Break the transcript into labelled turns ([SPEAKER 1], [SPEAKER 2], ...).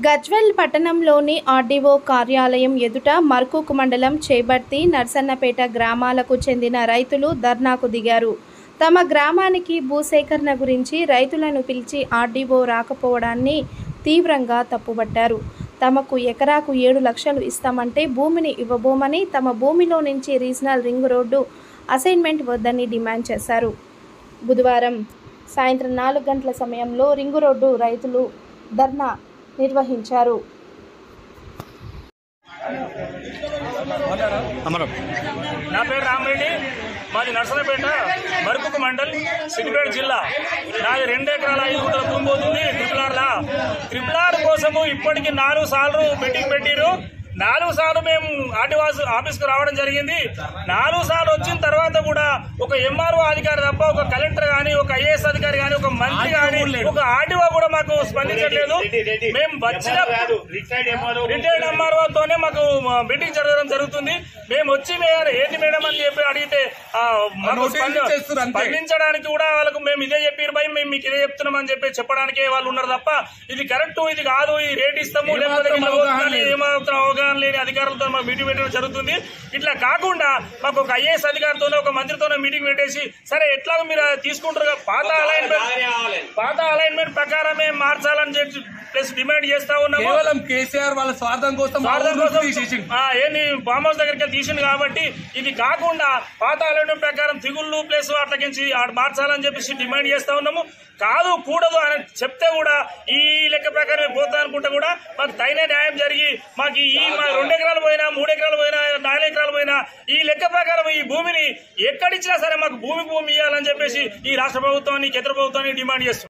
[SPEAKER 1] గజ్వేల్ పట్టణంలోని ఆర్డీఓ కార్యాలయం ఎదుట మర్కూక్ మండలం చేబర్తి, నర్సన్నపేట గ్రామాలకు చెందిన రైతులు ధర్నాకు దిగారు. తమ గ్రామానికి భూసేకరణ గురించి రైతులను పిలిచి ఆర్డీఓ రాకపోవడాన్ని తీవ్రంగా తప్పుబట్టారు. తమకు ఎకరాకు 7 లక్షలు ఇస్తామంటే భూమిని ఇవ్వబోమని, తమ భూమిలో నుంచి రీజనల్ రింగ్ రోడ్డు అసైన్మెంట్ వద్దని డిమాండ్ చేశారు. బుధవారం సాయంత్రం 4 గంటల సమయంలో రింగు రోడ్డు రైతులు ధర్నా నిర్వహించారు.
[SPEAKER 2] నా పేరు రామరెడ్డి, మాది నర్సన్నపేట, మర్కూక్ మండల్, సిద్దిపేట జిల్లా. నాది 2 ఎకరాల 5 గుంటల భూమి పోతుంది. ట్రిపుల్ ఆర్ కోసము ఇప్పటికి 4 సార్లు మీటింగ్ పెట్టిరు. 4 సార్లు మేము ఆర్టీఓ ఆఫీస్కు రావడం జరిగింది. 4 సార్లు వచ్చిన తర్వాత కూడా ఒక ఎంఆర్ఓ అధికారి తప్ప, ఒక కలెక్టర్ గానీ, ఒక ఐఏఎస్ అధికారి గానీ, ఒక మంత్రి గానీ, ఒక ఆర్టీఓ కూడా మాకు స్పందించట్లేదు. మేము వచ్చిన రిటైర్డ్ ఎంఆర్ఓతోనే మాకు మీటింగ్ జరగడం జరుగుతుంది. మేము వచ్చి ఏంటి మేడం అని చెప్పి అడిగితే స్పందించడానికి కూడా వాళ్ళకు మేము ఇదే చెప్పారు భయ్, మేము మీకు ఇదే చెప్తున్నాం అని చెప్పి చెప్పడానికే వాళ్ళు ఉన్నారు తప్ప ఇది కరెక్ట్, ఇది కాదు, ఈ రేట్ ఇస్తాము లేకపోతే ఏమవుతున్నా అవగాహన లేని అధికారులతో మాకు మీటింగ్ పెట్టడం జరుగుతుంది. ఇట్లా కాకుండా మాకు ఒక ఐఏఎస్ అధికారితోనే, ఒక మంత్రితోనే మీటింగ్ పెట్టేసి సరే ఎట్లాగో మీరు తీసుకుంటారు పాత అలైన్మెంట్ ప్రకారమే మార్చాలని చెప్పి ప్లస్ డిమాండ్ చేస్తా ఉన్నాము.
[SPEAKER 3] కేవలం కేసీఆర్ వాళ్ళ స్వార్థం కోసం
[SPEAKER 2] ఏంది ఫామ్ హౌస్ దగ్గరికి తీసింది కాబట్టి ఇది కాకుండా పాత అలైన్మెంట్ ప్రకారం తిగుళ్ళు ప్లస్ అట్లకించి మార్చాలని చెప్పేసి డిమాండ్ చేస్తా ఉన్నాము. కాదు కూడదు అని చెప్తే కూడా ఈ లెక్క ప్రకారమే పోతా అనుకుంటే కూడా మాకు తగిన న్యాయం జరిగి మాకు ఈ 2 ఎకరాలు పోయినా, 3 ఎకరాలు పోయినా, 4 ఎకరాలు పోయినా ఈ లెక్క ప్రకారం ఈ భూమిని ఎక్కడిచ్చినా సరే మాకు భూమి ఇవ్వాలని చెప్పేసి ఈ రాష్ట్ర ప్రభుత్వాన్ని, కేంద్ర ప్రభుత్వాన్ని డిమాండ్ చేస్తున్నాం.